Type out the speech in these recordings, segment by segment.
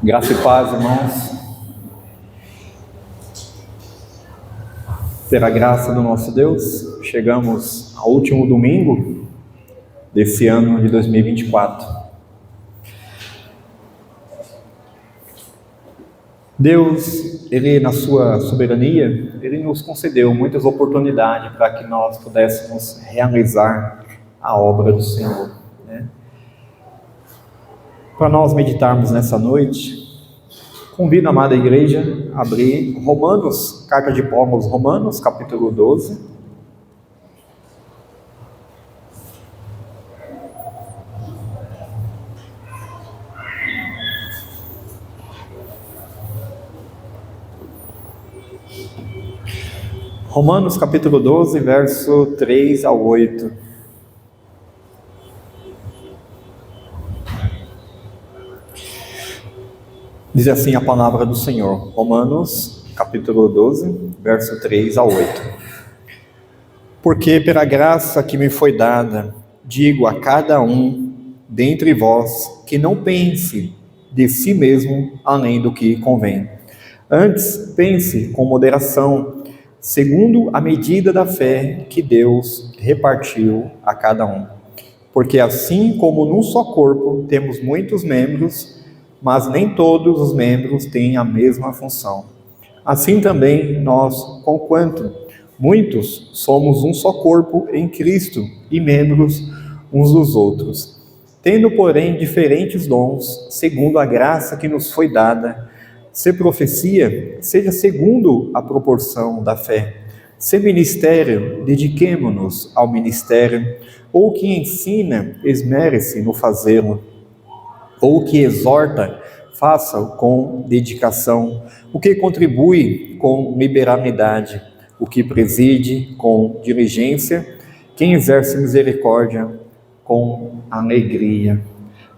Graça e paz, irmãos. Pela graça do nosso Deus, chegamos ao último domingo desse ano de 2024. Deus, Ele na sua soberania, Ele nos concedeu muitas oportunidades para que nós pudéssemos realizar a obra do Senhor, né? Para nós meditarmos nessa noite, convido a amada igreja a abrir Romanos, carta de Paulo aos Romanos, capítulo 12. Romanos, capítulo 12, verso 3 ao 8. Diz assim a palavra do Senhor, Romanos, capítulo 12, verso 3 ao 8. Porque pela graça que me foi dada, digo a cada um dentre vós que não pense de si mesmo além do que convém. Antes, pense com moderação, segundo a medida da fé que Deus repartiu a cada um. Porque assim como num só corpo temos muitos membros, mas nem todos os membros têm a mesma função. Assim também nós, conquanto muitos, somos um só corpo em Cristo e membros uns dos outros. Tendo, porém, diferentes dons, segundo a graça que nos foi dada. Se profecia, seja segundo a proporção da fé. Se ministério, dediquemo-nos ao ministério. Ou que ensina, esmere-se no fazê-lo. Ou que exorta, faça-o com dedicação. O que contribui, com liberalidade. O que preside, com diligência. Quem exerce misericórdia, com alegria.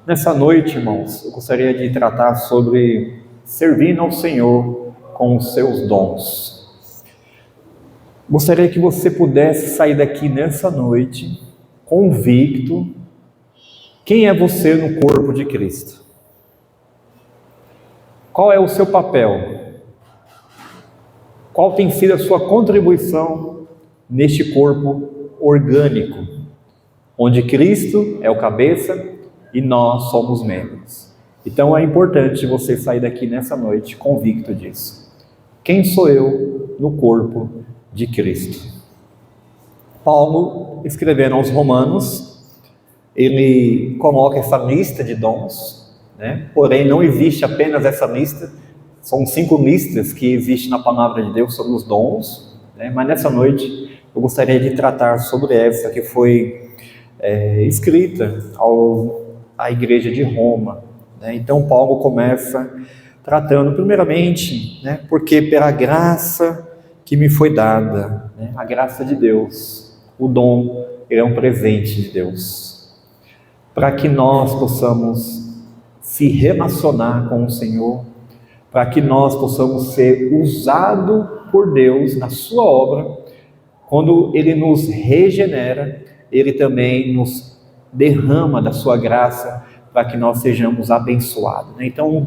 Nessa noite, irmãos, eu gostaria de tratar sobre servindo ao Senhor com os seus dons. Gostaria que você pudesse sair daqui nessa noite convicto. Quem é você no corpo de Cristo? Qual é o seu papel? Qual tem sido a sua contribuição neste corpo orgânico, onde Cristo é o cabeça e nós somos membros? Então é importante você sair daqui nessa noite convicto disso. Quem sou eu no corpo de Cristo? Paulo, escrevendo aos Romanos, ele coloca essa lista de dons, né? Porém não existe apenas essa lista, são 5 listas que existem na palavra de Deus sobre os dons, né? Mas nessa noite eu gostaria de tratar sobre essa que foi escrita à igreja de Roma, né? Então Paulo começa tratando primeiramente, né? Porque pela graça que me foi dada, né? A graça de Deus, o dom, ele é um presente de Deus, para que nós possamos se relacionar com o Senhor, para que nós possamos ser usados por Deus na sua obra. Quando Ele nos regenera, Ele também nos derrama da sua graça, para que nós sejamos abençoados. Então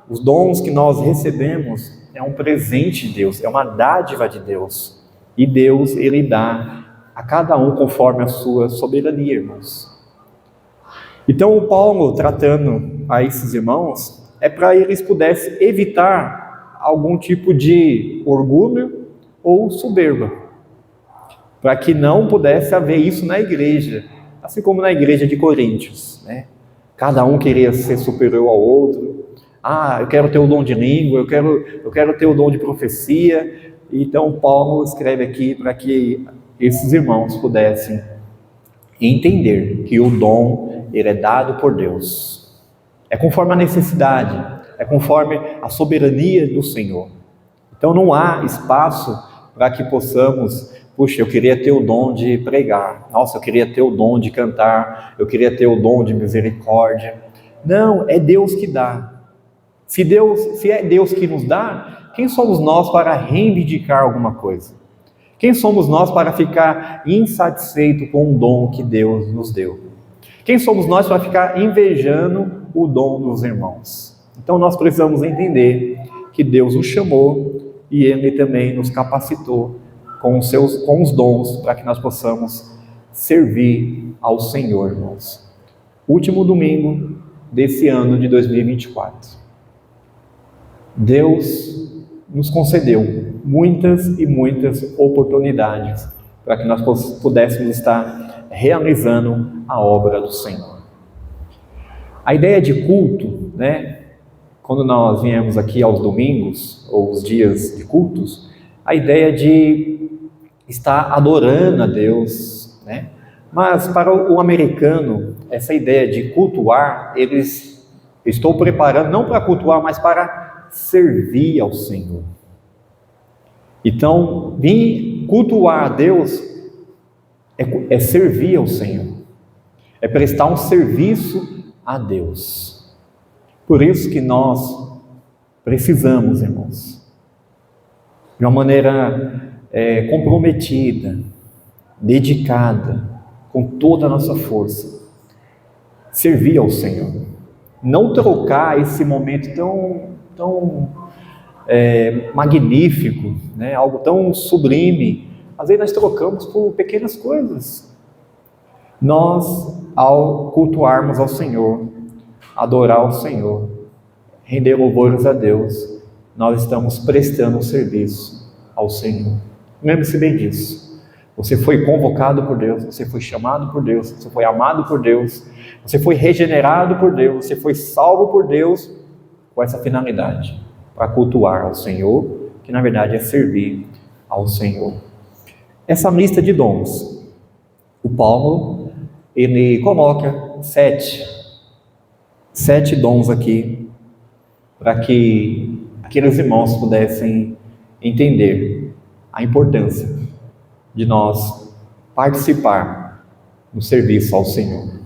os dons que nós recebemos é um presente de Deus, é uma dádiva de Deus, e Deus, Ele dá a cada um conforme a sua soberania, irmãos. Então o Paulo, tratando a esses irmãos, é para eles pudessem evitar algum tipo de orgulho ou soberba, para que não pudesse haver isso na igreja, assim como na igreja de Coríntios, né? Cada um queria ser superior ao outro. Eu quero ter o dom de língua, eu quero ter o dom de profecia. Então Paulo escreve aqui para que esses irmãos pudessem entender que o dom, ele é dado por Deus. É conforme a necessidade, é conforme a soberania do Senhor. Então não há espaço para que possamos, puxa, eu queria ter o dom de pregar, nossa, eu queria ter o dom de cantar, eu queria ter o dom de misericórdia. Não, é Deus que dá. Se é Deus que nos dá, quem somos nós para reivindicar alguma coisa? Quem somos nós para ficar insatisfeito com o dom que Deus nos deu? Quem somos nós para ficar invejando o dom dos irmãos? Então nós precisamos entender que Deus nos chamou e Ele também nos capacitou com os dons para que nós possamos servir ao Senhor, irmãos. Último domingo desse ano de 2024. Deus nos concedeu muitas e muitas oportunidades para que nós pudéssemos estar realizando a obra do Senhor. A ideia de culto, né? Quando nós viemos aqui aos domingos, ou os dias de cultos, a ideia de estar adorando a Deus, né? Mas para o americano, essa ideia de cultuar, estou preparando não para cultuar, mas para servir ao Senhor. Então, vir cultuar a Deus é servir ao Senhor, é prestar um serviço a Deus. Por isso que nós precisamos, irmãos, de uma maneira comprometida, dedicada, com toda a nossa força, servir ao Senhor. Não trocar esse momento tão magnífico, né? Algo tão sublime. Às vezes nós trocamos por pequenas coisas. Nós, ao cultuarmos ao Senhor, adorar ao Senhor, render louvores a Deus, nós estamos prestando um serviço ao Senhor. Lembre-se bem disso. Você foi convocado por Deus, você foi chamado por Deus, você foi amado por Deus, você foi regenerado por Deus, você foi salvo por Deus com essa finalidade, para cultuar ao Senhor, que na verdade é servir ao Senhor. Essa lista de dons, o Paulo, ele coloca sete dons aqui, para que aqueles irmãos pudessem entender a importância de nós participar no serviço ao Senhor.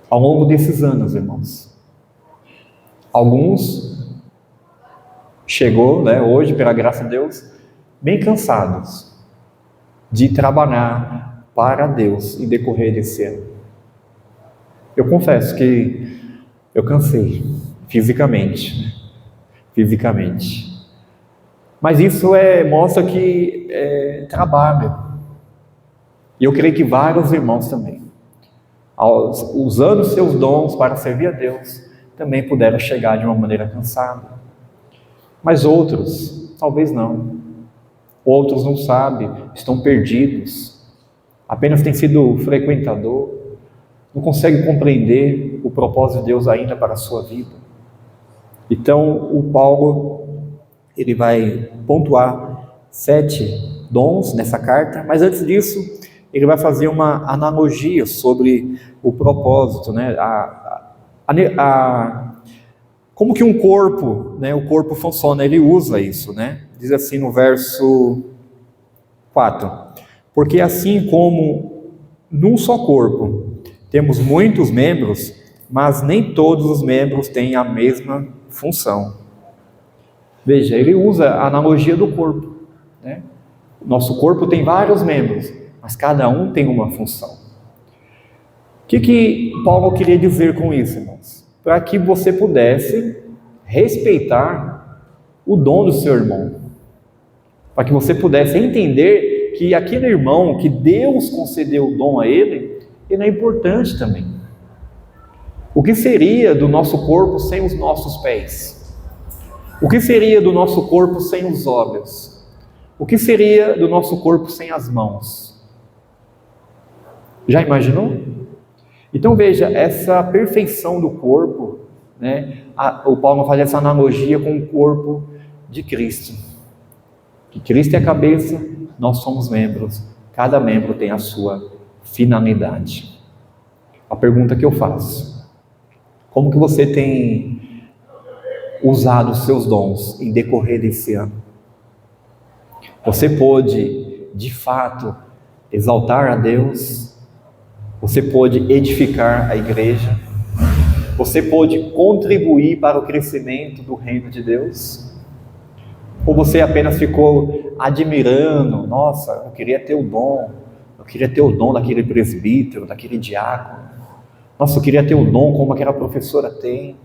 Ao longo desses anos, irmãos, alguns chegou, hoje, pela graça de Deus, bem cansados de trabalhar para Deus em decorrer desse ano. Eu confesso que eu cansei fisicamente. Mas isso mostra que é trabalho. E eu creio que vários irmãos também, usando seus dons para servir a Deus, também puderam chegar de uma maneira cansada. Mas outros, talvez não. Outros não sabem, estão perdidos, apenas têm sido frequentador, não conseguem compreender o propósito de Deus ainda para a sua vida. Então, o Paulo, ele vai pontuar 7 dons nessa carta, mas antes disso, ele vai fazer uma analogia sobre o propósito, né? Como que um corpo, né? O corpo funciona, ele usa isso, né? Diz assim no verso 4: porque assim como num só corpo temos muitos membros, mas nem todos os membros têm a mesma função. Veja, ele usa a analogia do corpo, né? Nosso corpo tem vários membros, mas cada um tem uma função. O que Paulo queria dizer com isso, irmãos? Para que você pudesse respeitar o dom do seu irmão, para que você pudesse entender que aquele irmão que Deus concedeu o dom a ele é importante também. O que seria do nosso corpo sem os nossos pés? O que seria do nosso corpo sem os olhos? O que seria do nosso corpo sem as mãos? Já imaginou? Então veja, essa perfeição do corpo, né? O Paulo faz essa analogia com o corpo de Cristo. Que Cristo é a cabeça, nós somos membros. Cada membro tem a sua finalidade. A pergunta que eu faço: como que você tem usado os seus dons em decorrer desse ano? Você pôde, de fato, exaltar a Deus? Você pôde edificar a igreja? Você pôde contribuir para o crescimento do reino de Deus? Ou você apenas ficou admirando? Nossa, eu queria ter o dom. Eu queria ter o dom daquele presbítero, daquele diácono. Nossa, eu queria ter o dom como aquela professora tem.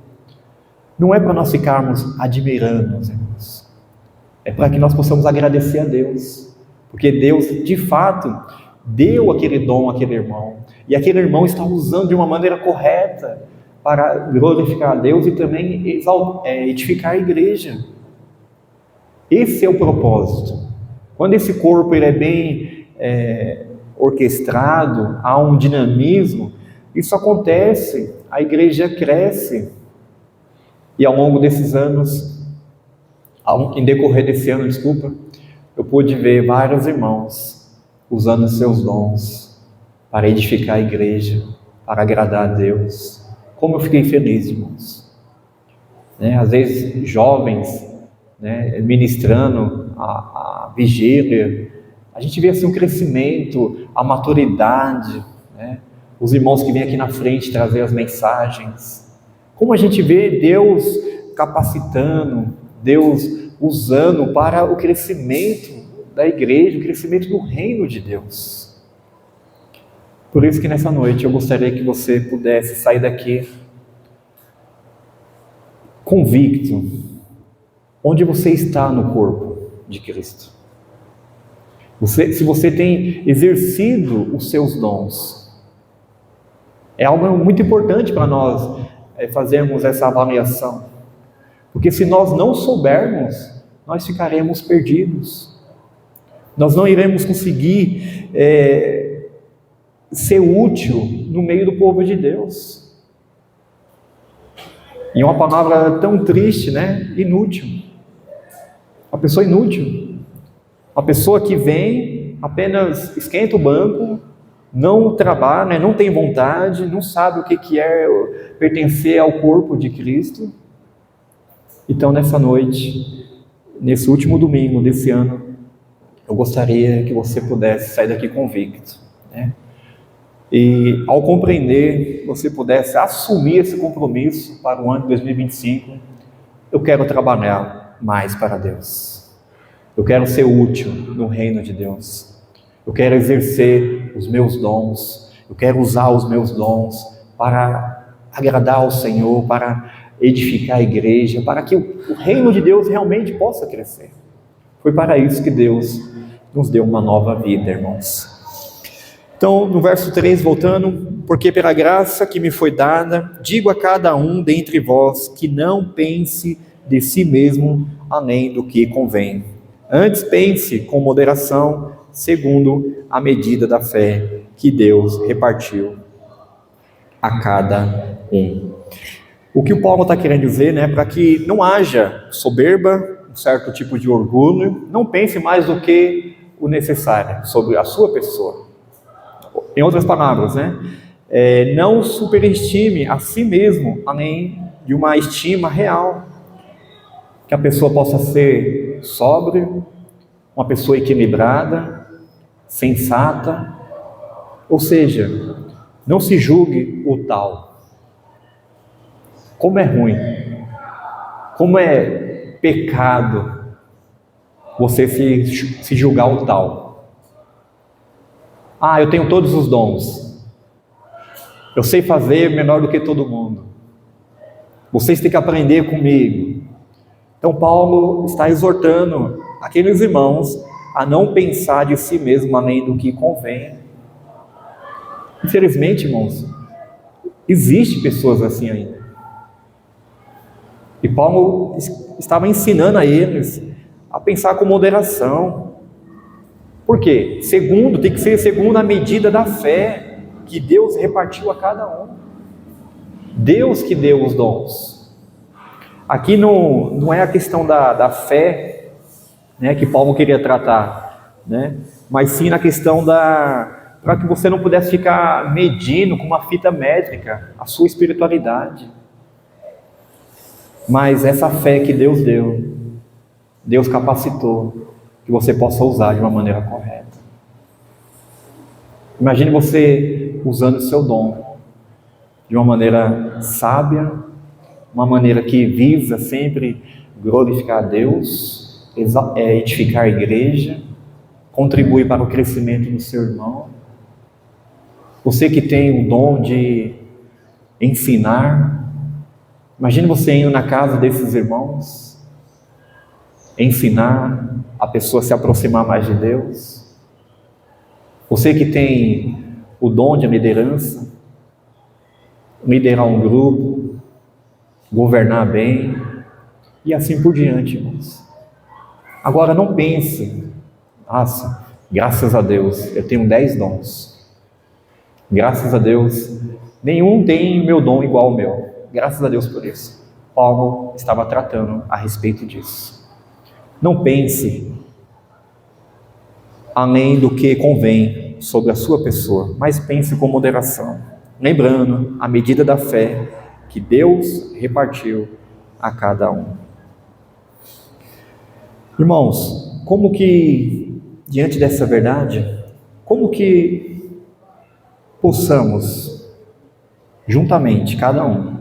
não é para nós ficarmos admirando, meus irmãos. É para que nós possamos agradecer a Deus. Porque Deus, de fato, deu aquele dom àquele irmão. E aquele irmão está usando de uma maneira correta para glorificar a Deus e também edificar a igreja. Esse é o propósito. Quando esse corpo ele é bem orquestrado, há um dinamismo, isso acontece, a igreja cresce. E ao longo desses anos, em decorrer desse ano, eu pude ver vários irmãos usando seus dons para edificar a igreja, para agradar a Deus. Como eu fiquei feliz, irmãos. Às vezes, jovens, ministrando a vigília, a gente vê assim um crescimento, a maturidade, os irmãos que vêm aqui na frente trazer as mensagens. Como a gente vê Deus capacitando, Deus usando para o crescimento da igreja, o crescimento do reino de Deus. Por isso que nessa noite eu gostaria que você pudesse sair daqui convicto, onde você está no corpo de Cristo. Se você tem exercido os seus dons, é algo muito importante para nós fazermos essa avaliação, porque se nós não soubermos, nós ficaremos perdidos, nós não iremos conseguir ser útil no meio do povo de Deus. E uma palavra tão triste, inútil. Uma pessoa inútil. Uma pessoa que vem, apenas esquenta o banco, não trabalha, não tem vontade, não sabe o que é pertencer ao corpo de Cristo. Então, nessa noite, nesse último domingo desse ano, eu gostaria que você pudesse sair daqui convicto, E ao compreender, você pudesse assumir esse compromisso para o ano de 2025. Eu quero trabalhar mais para Deus. Eu quero ser útil no reino de Deus. Eu quero exercer os meus dons. Eu quero usar os meus dons para agradar ao Senhor, para edificar a igreja, para que o reino de Deus realmente possa crescer. Foi para isso que Deus nos deu uma nova vida, irmãos. Então, no verso 3, voltando, porque pela graça que me foi dada, digo a cada um dentre vós que não pense de si mesmo além do que convém. Antes pense com moderação, segundo a medida da fé que Deus repartiu a cada um. O que o Paulo está querendo dizer, para que não haja soberba, um certo tipo de orgulho, não pense mais do que o necessário sobre a sua pessoa. Em outras palavras, não superestime a si mesmo, além de uma estima real. Que a pessoa possa ser sóbria, uma pessoa equilibrada, sensata. Ou seja, não se julgue o tal. Como é ruim, como é pecado você se julgar o tal. Eu tenho todos os dons. Eu sei fazer melhor do que todo mundo. Vocês têm que aprender comigo. Então Paulo está exortando aqueles irmãos a não pensar de si mesmo além do que convém. Infelizmente, irmãos, existem pessoas assim ainda. E Paulo estava ensinando a eles a pensar com moderação. Por quê? Tem que ser segundo a medida da fé que Deus repartiu a cada um. Deus que deu os dons. Aqui não é a questão da fé, que Paulo queria tratar, mas sim na questão para que você não pudesse ficar medindo com uma fita métrica a sua espiritualidade. Mas essa fé que Deus deu, Deus capacitou, que você possa usar de uma maneira correta. Imagine você usando o seu dom de uma maneira sábia, uma maneira que visa sempre glorificar a Deus, edificar a igreja, contribuir para o crescimento do seu irmão. Você que tem o dom de ensinar, Imagine você indo na casa desses irmãos, ensinar a pessoa a se aproximar mais de Deus. Você que tem o dom de liderança, liderar um grupo, governar bem, e assim por diante, irmãos. Agora não pense, nossa, graças a Deus, eu tenho 10 dons. Graças a Deus, nenhum tem meu dom igual ao meu. Graças a Deus por isso. Paulo estava tratando a respeito disso. Não pense além do que convém sobre a sua pessoa, mas pense com moderação, lembrando a medida da fé que Deus repartiu a cada um. Irmãos, como que, diante dessa verdade, como que possamos, juntamente, cada um,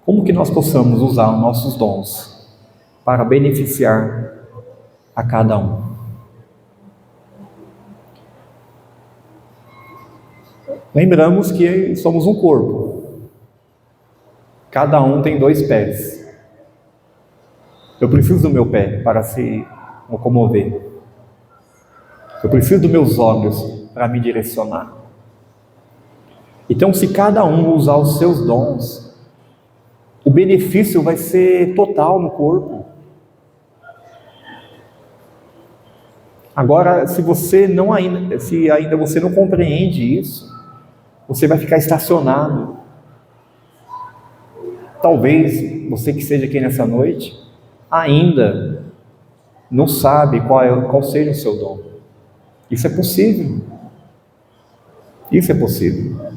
como que nós possamos usar os nossos dons para beneficiar a cada um? Lembramos que somos um corpo. Cada um tem 2 pés. Eu preciso do meu pé para se locomover. Eu preciso dos meus olhos para me direcionar. Então, se cada um usar os seus dons, o benefício vai ser total no corpo. Agora, se ainda você não compreende isso, você vai ficar estacionado. Talvez você que esteja aqui nessa noite ainda não sabe qual seja o seu dom. Isso é possível. Isso é possível.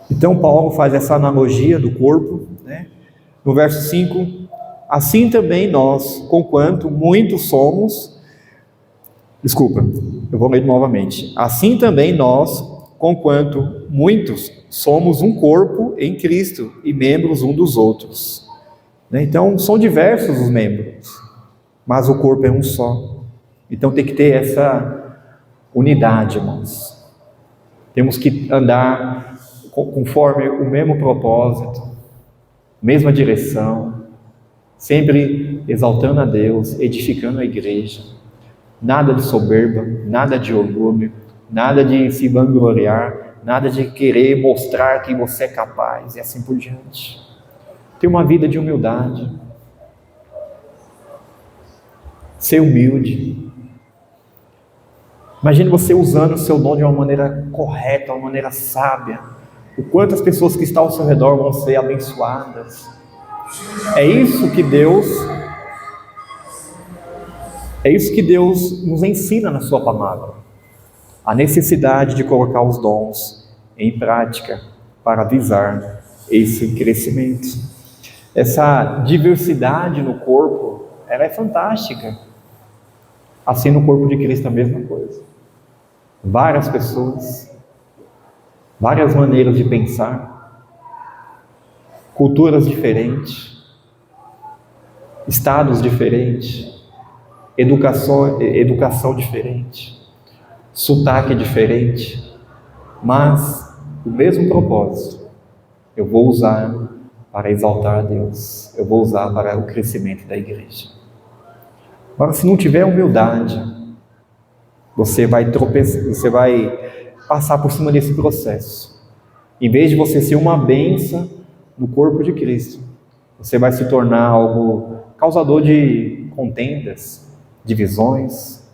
Então Paulo faz essa analogia do corpo, né? No verso 5, assim também nós, conquanto muitos somos, eu vou ler novamente. Assim também nós, conquanto muitos somos um corpo em Cristo e membros um dos outros. Então são diversos os membros, mas o corpo é um só. Então tem que ter essa unidade, irmãos. Temos que andar conforme o mesmo propósito, mesma direção, sempre exaltando a Deus, edificando a igreja. Nada de soberba, nada de orgulho, nada de se vangloriar, nada de querer mostrar que você é capaz e assim por diante. Ter uma vida de humildade, ser humilde. Imagine você usando o seu dom de uma maneira correta, uma maneira sábia. O quanto as pessoas que estão ao seu redor vão ser abençoadas. É isso que Deus nos ensina na sua palavra. A necessidade de colocar os dons em prática para visar esse crescimento. Essa diversidade no corpo, ela é fantástica. Assim no corpo de Cristo a mesma coisa. Várias pessoas, várias maneiras de pensar, culturas diferentes, estados diferentes, educação diferente, sotaque diferente, mas o mesmo propósito. Eu vou usar para exaltar a Deus, eu vou usar para o crescimento da igreja. Agora, se não tiver humildade, você vai tropeçar, você vai passar por cima desse processo. Em vez de você ser uma bênção no corpo de Cristo, você vai se tornar algo causador de contendas, divisões,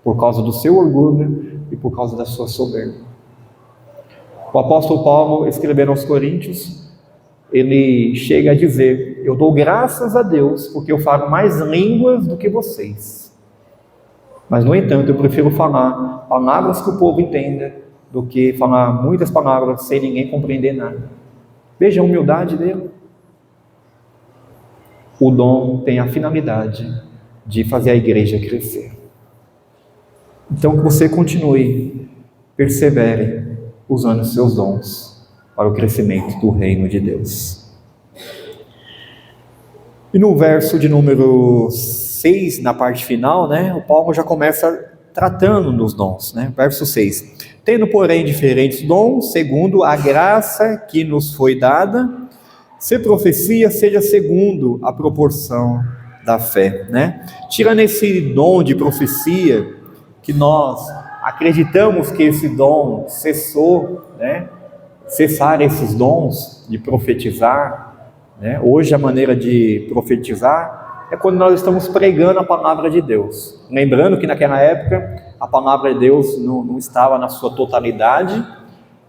por causa do seu orgulho e por causa da sua soberba. O apóstolo Paulo, escrevendo aos Coríntios, ele chega a dizer: eu dou graças a Deus porque eu falo mais línguas do que vocês. Mas, no entanto, eu prefiro falar palavras que o povo entenda do que falar muitas palavras sem ninguém compreender nada. Veja a humildade dele. O dom tem a finalidade de fazer a igreja crescer. Então, que você continue, persevere, usando os seus dons para o crescimento do reino de Deus. E no verso de número 6, na parte final, o Paulo já começa tratando dos dons, verso 6. Tendo, porém, diferentes dons, segundo a graça que nos foi dada, Se profecia, seja segundo a proporção da fé, né? Tirando esse dom de profecia, que nós acreditamos que esse dom cessou, né? Cessar esses dons de profetizar, né? Hoje a maneira de profetizar é quando nós estamos pregando a palavra de Deus. Lembrando que naquela época a palavra de Deus não estava na sua totalidade,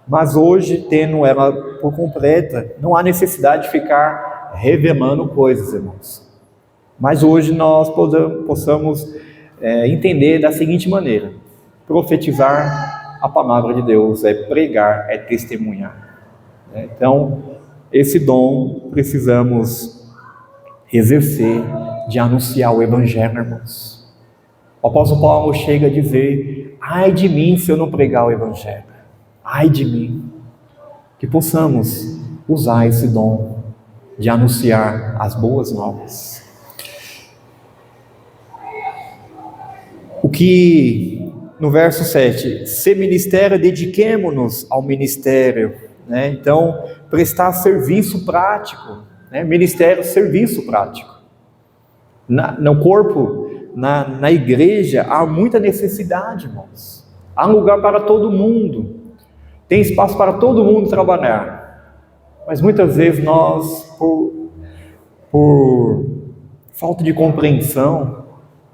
mas hoje, tendo ela por completa, não há necessidade de ficar revelando coisas, irmãos. Mas hoje nós possamos entender da seguinte maneira: profetizar a palavra de Deus é pregar, é testemunhar. Então, esse dom precisamos exercer, de anunciar o Evangelho, irmãos. O apóstolo Paulo chega a dizer: ai de mim se eu não pregar o Evangelho, ai de mim. Que possamos usar esse dom de anunciar as boas novas. O que no verso 7, se ministério, dediquemo-nos ao ministério, né? Então, prestar serviço prático, né? Ministério, serviço prático. No corpo, na igreja, há muita necessidade, irmãos. Há lugar para todo mundo, tem espaço para todo mundo trabalhar, mas muitas vezes nós, por falta de compreensão,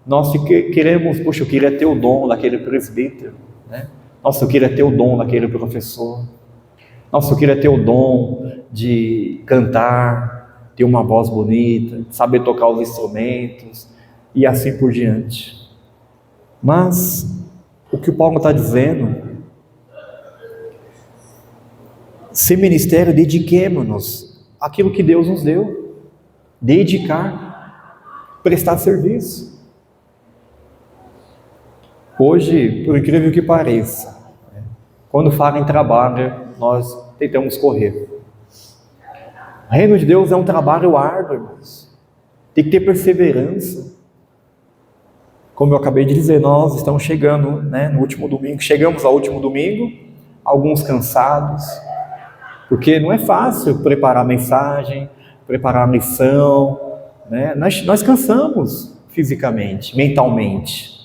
nós queremos, poxa, eu queria ter o dom daquele presbítero, né? Nossa, eu queria ter o dom daquele professor. Nossa, eu queria ter o dom de cantar, ter uma voz bonita, saber tocar os instrumentos e assim por diante. Mas o que o Paulo está dizendo, ser ministério, dediquemo-nos àquilo que Deus nos deu. Dedicar, prestar serviço. Hoje, por incrível que pareça, quando fala em trabalho, nós tentamos correr. O reino de Deus é um trabalho árduo, irmãos. Tem que ter perseverança. Como eu acabei de dizer, nós estamos chegando, né, no último domingo. Chegamos ao último domingo, alguns cansados, porque não é fácil preparar a mensagem, preparar a lição, né? Nós cansamos fisicamente, mentalmente.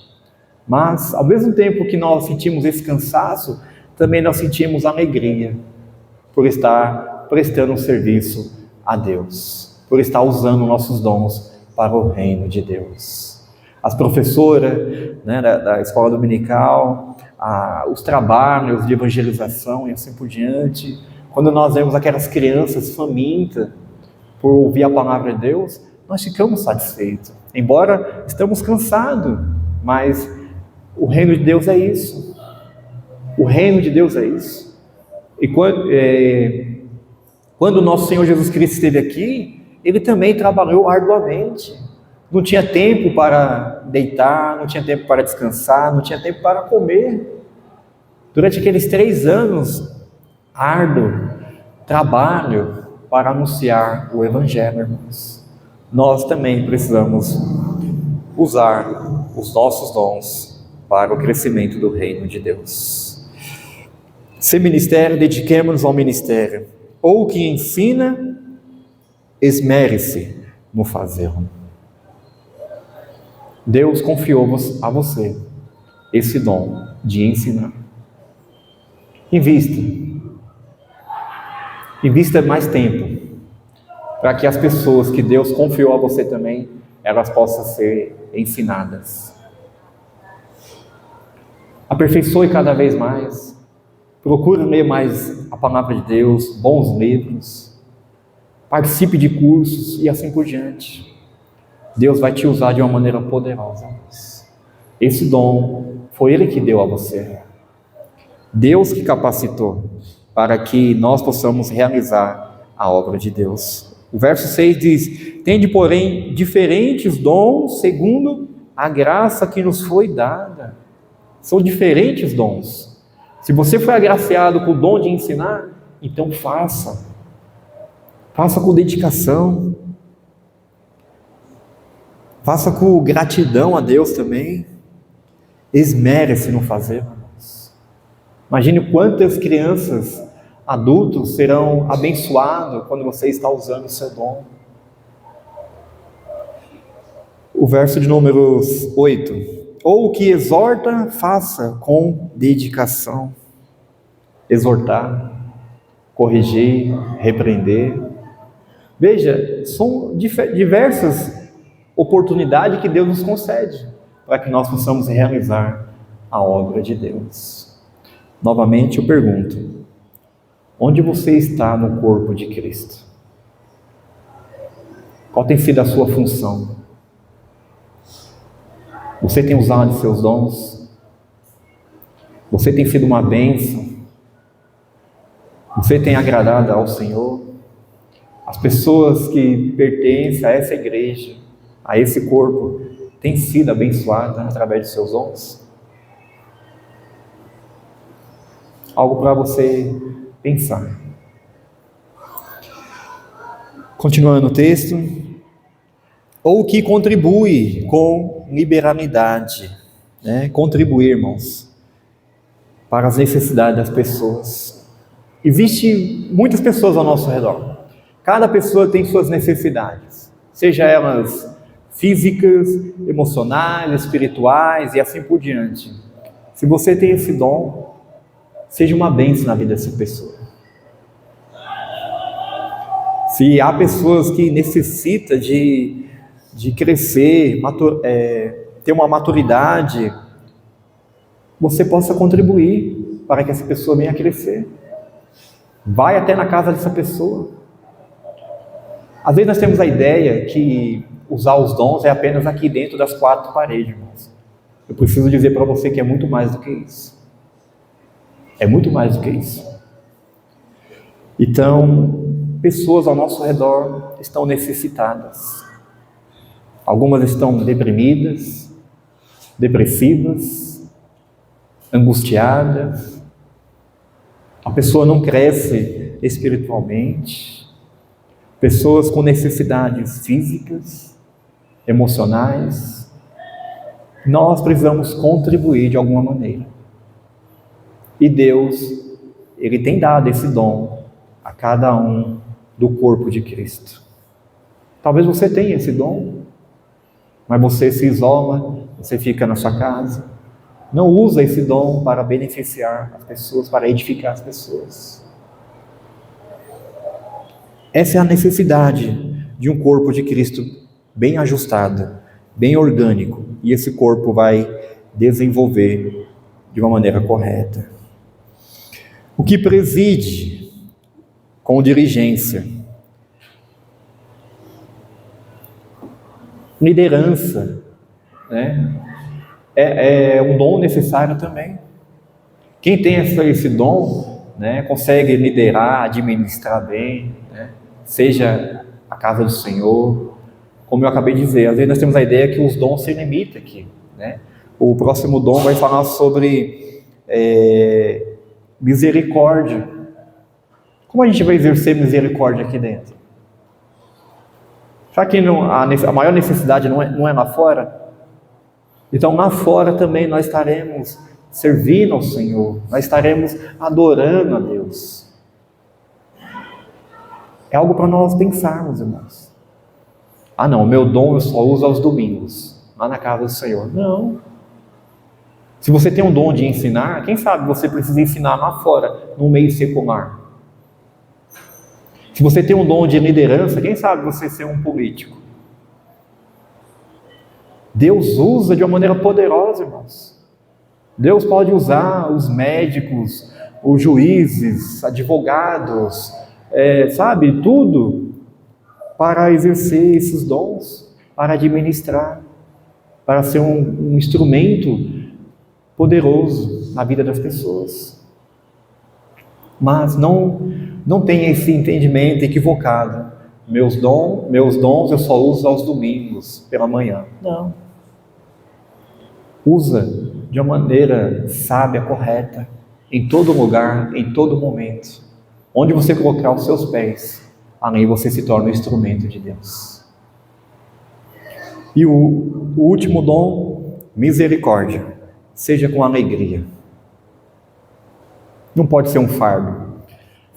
Mas, ao mesmo tempo que nós sentimos esse cansaço, também nós sentimos alegria por estar prestando um serviço a Deus, por estar usando nossos dons para o reino de Deus. As professoras, né, da escola dominical, os trabalhos de evangelização e assim por diante, quando nós vemos aquelas crianças famintas por ouvir a palavra de Deus, nós ficamos satisfeitos, embora estamos cansados, mas o reino de Deus é isso. O reino de Deus é isso. E quando o nosso Senhor Jesus Cristo esteve aqui, Ele também trabalhou arduamente. Não tinha tempo para deitar, não tinha tempo para descansar, não tinha tempo para comer. Durante aqueles 3 anos, árduo trabalho para anunciar o Evangelho, irmãos. Nós também precisamos usar os nossos dons para o crescimento do reino de Deus. Se ministério, dediquemo-nos ao ministério. Ou que ensina, esmere-se no fazê-lo. Deus confiou a você esse dom de ensinar. Invista mais tempo, para que as pessoas que Deus confiou a você também, elas possam ser ensinadas. Aperfeiçoe cada vez mais, procure ler mais a palavra de Deus, bons livros, participe de cursos e assim por diante. Deus vai te usar de uma maneira poderosa. Esse dom foi Ele que deu a você. Deus que capacitou para que nós possamos realizar a obra de Deus. O verso 6 diz: tende, porém, diferentes dons segundo a graça que nos foi dada. São diferentes dons. Se você foi agraciado com o dom de ensinar, então faça. Faça com dedicação. Faça com gratidão a Deus também. Esmere-se no fazer. Imagine quantas crianças Adultos serão abençoados quando você está usando o seu dom. O verso de número 8. Ou o que exorta, faça com dedicação. Exortar, corrigir, repreender. Veja, são diversas oportunidades que Deus nos concede para que nós possamos realizar a obra de Deus. Novamente eu pergunto, onde você está no corpo de Cristo? Qual tem sido a sua função? Você tem usado seus dons? Você tem sido uma bênção? Você tem agradado ao Senhor? As pessoas que pertencem a essa igreja, a esse corpo, têm sido abençoadas através de seus dons? Algo para você pensar. Continuando o texto. Ou que contribui com liberalidade, né? Contribuir, irmãos, para as necessidades das pessoas. Existem muitas pessoas ao nosso redor. Cada pessoa tem suas necessidades, seja elas físicas, emocionais, espirituais e assim por diante. Se você tem esse dom, seja uma bênção na vida dessa pessoa. Se há pessoas que necessitam de crescer, ter uma maturidade, você possa contribuir para que essa pessoa venha a crescer. Vai até na casa dessa pessoa. Às vezes nós temos a ideia que usar os dons é apenas aqui dentro das quatro paredes, irmãos. Eu preciso dizer para você que é muito mais do que isso. É muito mais do que isso. Então, pessoas ao nosso redor estão necessitadas. Algumas estão deprimidas, depressivas, angustiadas. A pessoa não cresce espiritualmente. Pessoas com necessidades físicas, emocionais. Nós precisamos contribuir de alguma maneira. E Deus, Ele tem dado esse dom a cada um do corpo de Cristo. Talvez você tenha esse dom, mas você se isola, você fica na sua casa. Não usa esse dom para beneficiar as pessoas, para edificar as pessoas. Essa é a necessidade de um corpo de Cristo bem ajustado, bem orgânico, e esse corpo vai desenvolver de uma maneira correta. O que preside com diligência, liderança, né? É um dom necessário também. Quem tem esse dom, né, consegue liderar, administrar bem, né? Seja a casa do Senhor, como eu acabei de dizer. Às vezes nós temos a ideia que os dons se limitam aqui, né? O próximo dom vai falar sobre misericórdia. Como a gente vai exercer misericórdia aqui dentro? Será que a maior necessidade não é lá fora? Então lá fora também nós estaremos servindo ao Senhor, nós estaremos adorando a Deus. É algo para nós pensarmos, irmãos. Ah não, o meu dom eu só uso aos domingos, lá na casa do Senhor. Não. Se você tem um dom de ensinar, quem sabe você precisa ensinar lá fora, no meio secular. Se você tem um dom de liderança, quem sabe você ser um político. Deus usa de uma maneira poderosa, irmãos. Deus pode usar os médicos, os juízes, advogados, tudo para exercer esses dons, para administrar, para ser um instrumento poderoso na vida das pessoas. Mas não tenha esse entendimento equivocado. Meus dons eu só uso aos domingos, pela manhã. Não. Usa de uma maneira sábia, correta, em todo lugar, em todo momento. Onde você colocar os seus pés, ali você se torna um instrumento de Deus. E o último dom, misericórdia. Seja com alegria. Não pode ser um fardo.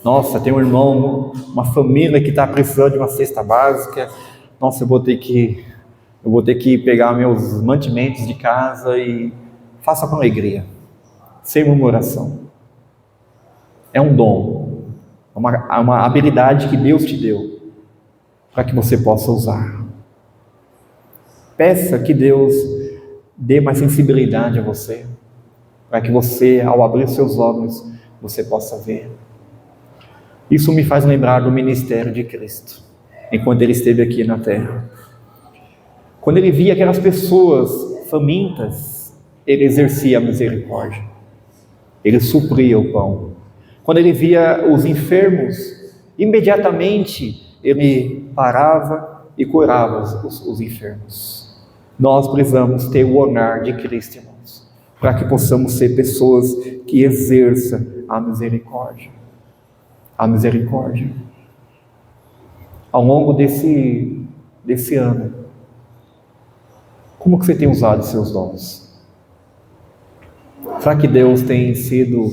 Nossa, tem um irmão, uma família que está precisando de uma cesta básica. Nossa, eu vou ter que pegar meus mantimentos de casa e faça com alegria, sem murmuração. É um dom, uma habilidade que Deus te deu para que você possa usar. Peça que Deus dê mais sensibilidade a você, para que você, ao abrir seus olhos, você possa ver. Isso me faz lembrar do ministério de Cristo, enquanto Ele esteve aqui na terra. Quando Ele via aquelas pessoas famintas, Ele exercia a misericórdia. Ele supria o pão. Quando Ele via os enfermos, imediatamente Ele parava e curava os enfermos. Nós precisamos ter o olhar de Cristo, irmãos, para que possamos ser pessoas que exerçam a misericórdia. A misericórdia. Ao longo desse ano, como que você tem usado seus dons? Será que Deus tem sido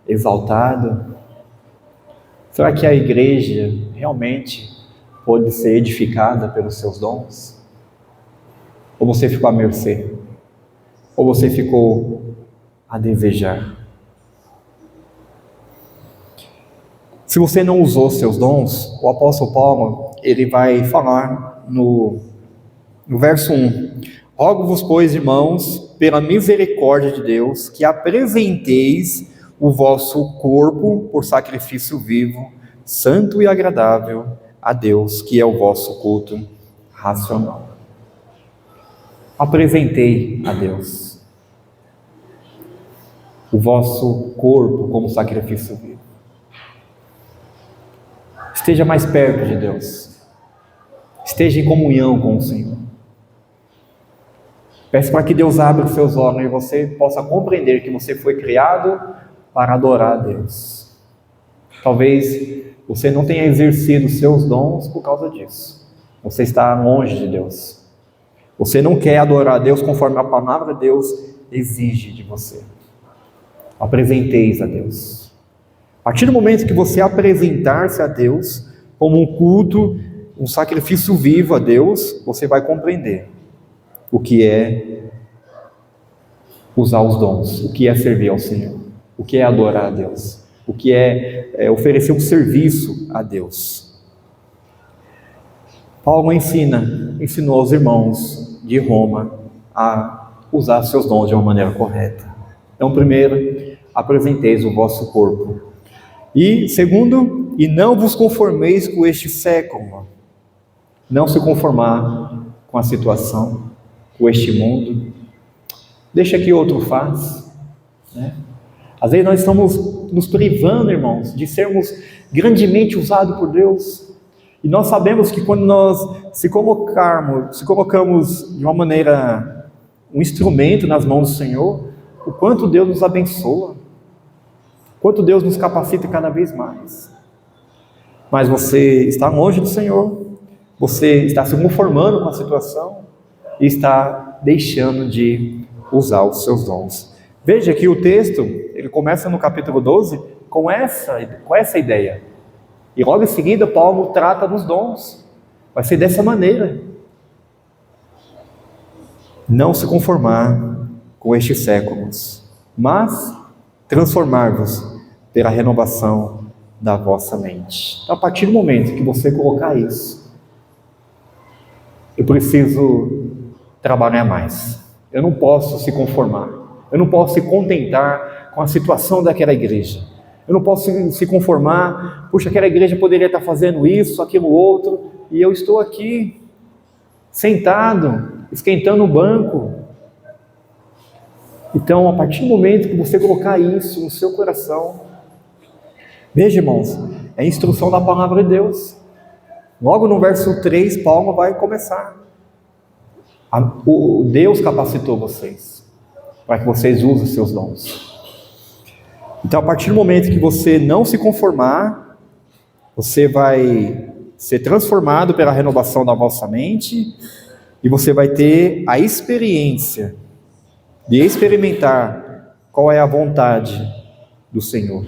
exaltado? Será que a igreja realmente pode ser edificada pelos seus dons? Ou você ficou à mercê? Ou você ficou a desejar? Se você não usou seus dons, o apóstolo Paulo, ele vai falar no verso 1. Rogo-vos, pois, irmãos, pela misericórdia de Deus, que apresenteis o vosso corpo por sacrifício vivo, santo e agradável a Deus, que é o vosso culto racional. Apresentei a Deus o vosso corpo como sacrifício vivo. Esteja mais perto de Deus. Esteja em comunhão com o Senhor. Peço para que Deus abra os seus olhos e você possa compreender que você foi criado para adorar a Deus. Talvez você não tenha exercido os seus dons por causa disso. Você está longe de Deus. Você não quer adorar a Deus conforme a palavra de Deus exige de você. Apresenteis a Deus. A partir do momento que você apresentar-se a Deus como um culto, um sacrifício vivo a Deus, você vai compreender o que é usar os dons, o que é servir ao Senhor, o que é adorar a Deus, o que é oferecer um serviço a Deus. Paulo ensinou aos irmãos de Roma a usar seus dons de uma maneira correta. Então, primeiro, apresenteis o vosso corpo. E segundo, e não vos conformeis com este século. Não se conformar com a situação, com este mundo. Deixa que outro faz, né? Às vezes nós estamos nos privando, irmãos, de sermos grandemente usados por Deus. E nós sabemos que quando nós se colocamos de uma maneira, um instrumento nas mãos do Senhor, o quanto Deus nos abençoa, o quanto Deus nos capacita cada vez mais. Mas você está longe do Senhor, você está se conformando com a situação e está deixando de usar os seus dons. Veja que o texto, ele começa no capítulo 12 com essa ideia. E logo em seguida Paulo trata dos dons. Vai ser dessa maneira. Não se conformar com estes séculos, mas transformar-vos pela renovação da vossa mente. Então, a partir do momento que você colocar isso, eu preciso trabalhar mais. Eu não posso se conformar. Eu não posso se contentar com a situação daquela igreja. Eu não posso se conformar, puxa, aquela igreja poderia estar fazendo isso, aquilo, outro, e eu estou aqui, sentado, esquentando o banco. Então, a partir do momento que você colocar isso no seu coração, veja, irmãos, é a instrução da palavra de Deus. Logo no verso 3, Paulo vai começar. O Deus capacitou vocês, para que vocês usem os seus dons. Então, a partir do momento que você não se conformar, você vai ser transformado pela renovação da vossa mente, e você vai ter a experiência de experimentar qual é a vontade do Senhor.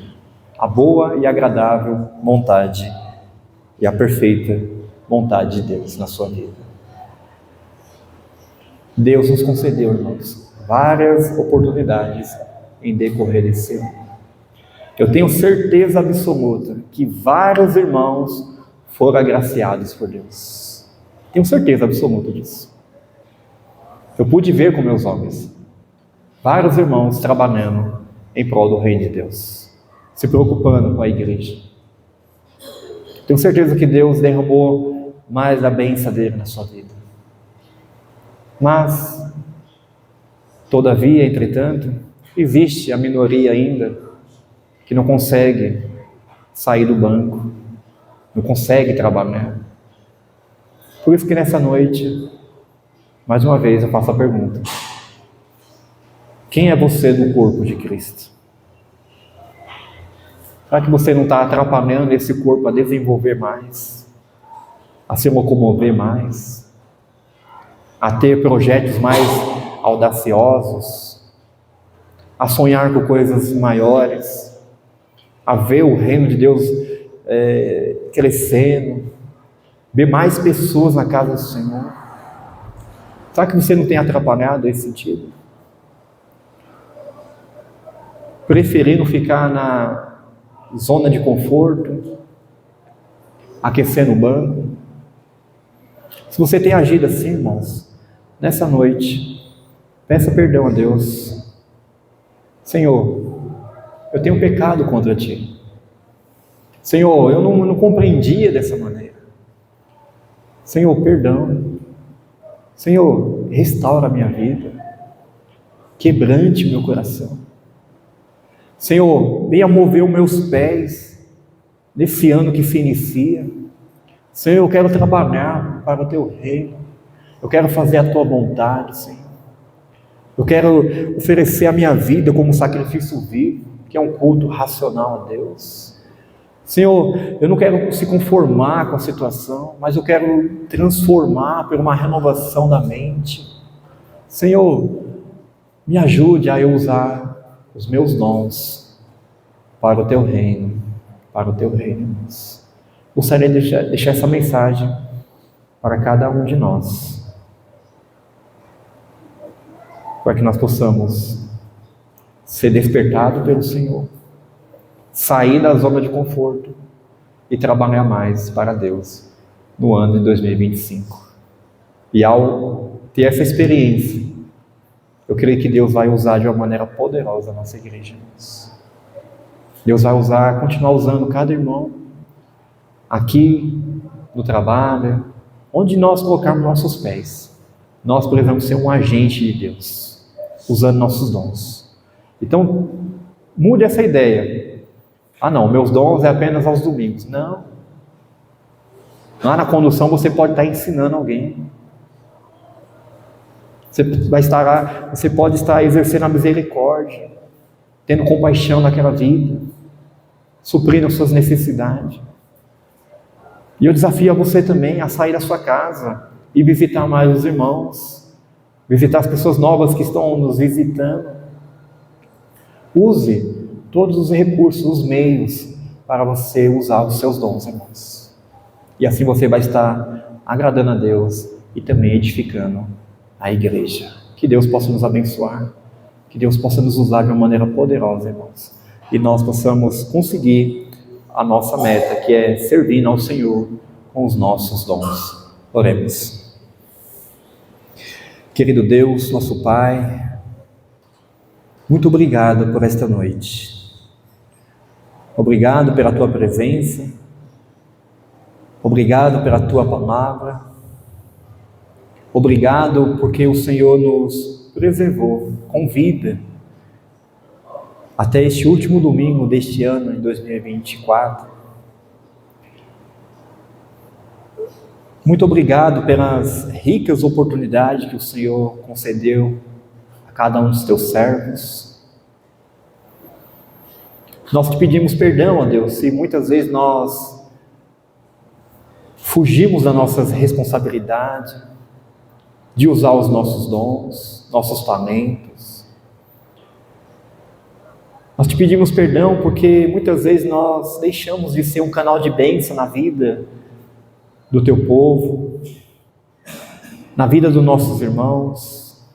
a boa e agradável vontade e a perfeita vontade de Deus na sua vida. Deus nos concedeu, irmãos, várias oportunidades em decorrer desse ano. Eu tenho certeza absoluta que vários irmãos foram agraciados por Deus. Tenho certeza absoluta disso. Eu pude ver com meus olhos vários irmãos trabalhando em prol do reino de Deus, se preocupando com a igreja. Tenho certeza que Deus derramou mais a bênção dele na sua vida. Mas, todavia, entretanto, existe a minoria ainda que não consegue sair do banco, não consegue trabalhar. Por isso que nessa noite, mais uma vez eu faço a pergunta: quem é você no corpo de Cristo? Será que você não está atrapalhando esse corpo a desenvolver mais, a se locomover mais, a ter projetos mais audaciosos, a sonhar com coisas maiores, a ver o reino de Deus crescendo, ver mais pessoas na casa do Senhor? Será que você não tem atrapalhado esse sentido? Preferindo ficar na zona de conforto, aquecendo o banco? Se você tem agido assim, irmãos, nessa noite, peça perdão a Deus. Senhor, eu tenho pecado contra Ti. Senhor, eu não compreendia dessa maneira. Senhor, perdão. Senhor, restaura a minha vida. Quebrante o meu coração. Senhor, venha mover os meus pés nesse ano que se inicia. Senhor, eu quero trabalhar para o Teu reino. Eu quero fazer a Tua vontade, Senhor. Eu quero oferecer a minha vida como sacrifício vivo, que é um culto racional a Deus. Senhor, eu não quero se conformar com a situação, mas eu quero transformar por uma renovação da mente. Senhor, me ajude a eu usar os meus dons para o Teu reino, irmãos. Gostaria de deixar essa mensagem para cada um de nós, para que nós possamos ser despertados pelo Senhor, sair da zona de conforto e trabalhar mais para Deus no ano de 2025. E ao ter essa experiência, eu creio que Deus vai usar de uma maneira poderosa a nossa igreja. Deus vai continuar usando cada irmão aqui no trabalho, onde nós colocarmos nossos pés. Nós precisamos ser um agente de Deus, usando nossos dons. Então, mude essa ideia. Não, meus dons é apenas aos domingos. Não. Lá na condução você pode estar ensinando alguém. Você pode estar exercendo a misericórdia, tendo compaixão naquela vida, suprindo as suas necessidades. E eu desafio a você também a sair da sua casa e visitar mais os irmãos, visitar as pessoas novas que estão nos visitando. Use todos os recursos, os meios para você usar os seus dons, irmãos. E assim você vai estar agradando a Deus e também edificando a igreja. Que Deus possa nos abençoar, que Deus possa nos usar de uma maneira poderosa, irmãos, e nós possamos conseguir a nossa meta, que é servir ao Senhor com os nossos dons. Oremos. Querido Deus, nosso Pai, muito obrigado por esta noite. Obrigado pela Tua presença, obrigado pela Tua palavra, obrigado porque o Senhor nos preservou com vida até este último domingo deste ano, em 2024. Muito obrigado pelas ricas oportunidades que o Senhor concedeu a cada um dos Teus servos. Nós te pedimos perdão, ó Deus, se muitas vezes nós fugimos das nossas responsabilidades, de usar os nossos dons, nossos talentos. Nós te pedimos perdão porque muitas vezes nós deixamos de ser um canal de bênção na vida do teu povo, na vida dos nossos irmãos.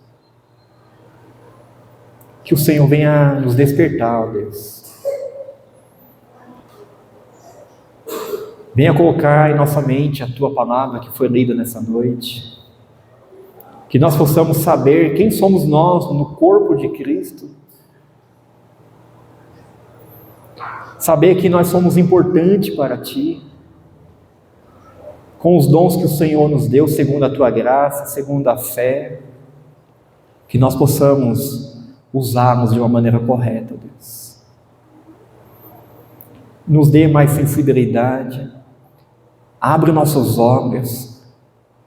Que o Senhor venha nos despertar, ó Deus. Venha colocar em nossa mente a tua palavra que foi lida nessa noite. Que nós possamos saber quem somos nós no corpo de Cristo. Saber que nós somos importantes para Ti, com os dons que o Senhor nos deu, segundo a Tua graça, segundo a fé, que nós possamos usarmos de uma maneira correta, Deus. Nos dê mais sensibilidade, abre nossos olhos,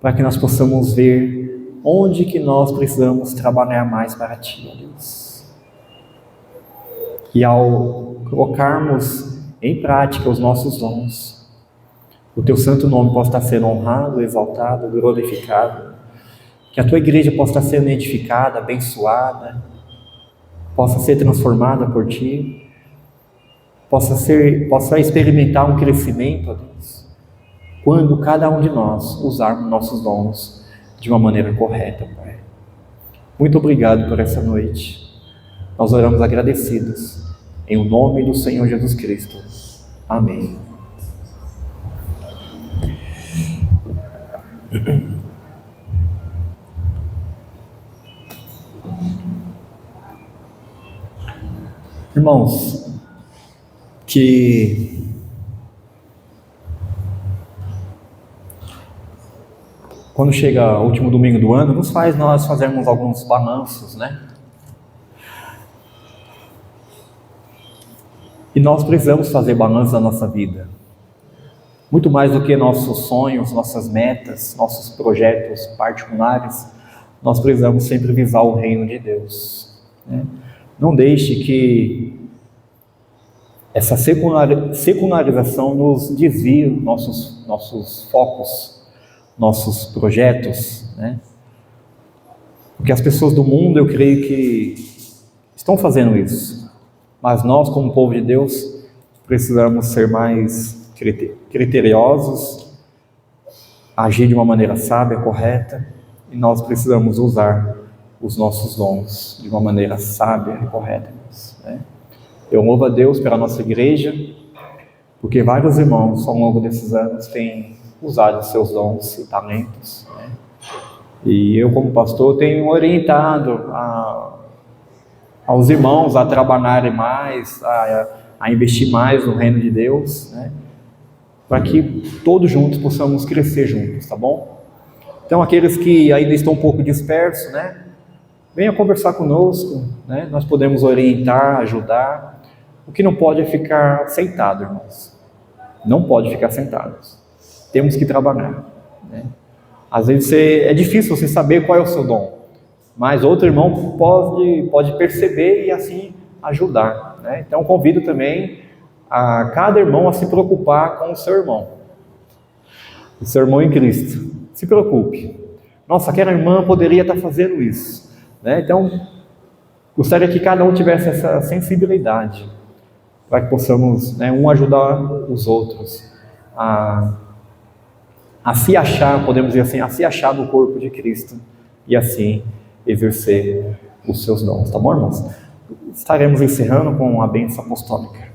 para que nós possamos ver onde que nós precisamos trabalhar mais para Ti, ó Deus. E ao colocarmos em prática os nossos dons, o Teu santo nome possa estar sendo honrado, exaltado, glorificado, que a Tua igreja possa estar sendo edificada, abençoada, possa ser transformada por Ti, possa experimentar um crescimento, ó Deus, quando cada um de nós usarmos nossos dons de uma maneira correta, Pai. Muito obrigado por essa noite. Nós oramos agradecidos. Em o nome do Senhor Jesus Cristo. Amém. Irmãos, que quando chega o último domingo do ano, nos faz nós fazermos alguns balanços, né? E nós precisamos fazer balanço da nossa vida. Muito mais do que nossos sonhos, nossas metas, nossos projetos particulares, nós precisamos sempre visar o reino de Deus, né? Não deixe que essa secularização nos desvie nossos focos, nossos projetos, né? Porque as pessoas do mundo, eu creio que estão fazendo isso. Mas nós, como povo de Deus, precisamos ser mais criteriosos, agir de uma maneira sábia, correta, e nós precisamos usar os nossos dons de uma maneira sábia e correta, né? Eu louvo a Deus pela nossa igreja, porque vários irmãos ao longo desses anos têm usado os seus dons e talentos, né? E eu, como pastor, tenho orientado aos irmãos a trabalharem mais, a investir mais no reino de Deus, né? Para que todos juntos possamos crescer juntos, tá bom? Então, aqueles que ainda estão um pouco dispersos, né? Venham conversar conosco, né? Nós podemos orientar, ajudar. O que não pode é ficar sentado, irmãos. Não pode ficar sentados. Temos que trabalhar, né? Às vezes é difícil você saber qual é o seu dom, mas outro irmão pode perceber e assim ajudar, né? Então convido também a cada irmão a se preocupar com o seu irmão em Cristo. Se preocupe. Nossa, aquela irmã poderia estar fazendo isso, né? Então gostaria que cada um tivesse essa sensibilidade, para que possamos, né, um ajudar os outros a se achar, podemos dizer assim, a se achar no corpo de Cristo e assim exercer os seus dons, tá bom, irmãos? Estaremos encerrando com a bênção apostólica.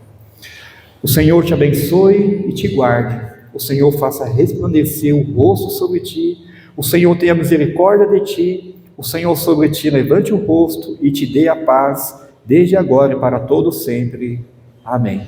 O Senhor te abençoe e te guarde. O Senhor faça resplandecer o rosto sobre ti. O Senhor tenha misericórdia de ti. O Senhor sobre ti levante o rosto e te dê a paz, desde agora e para todo sempre. Amém.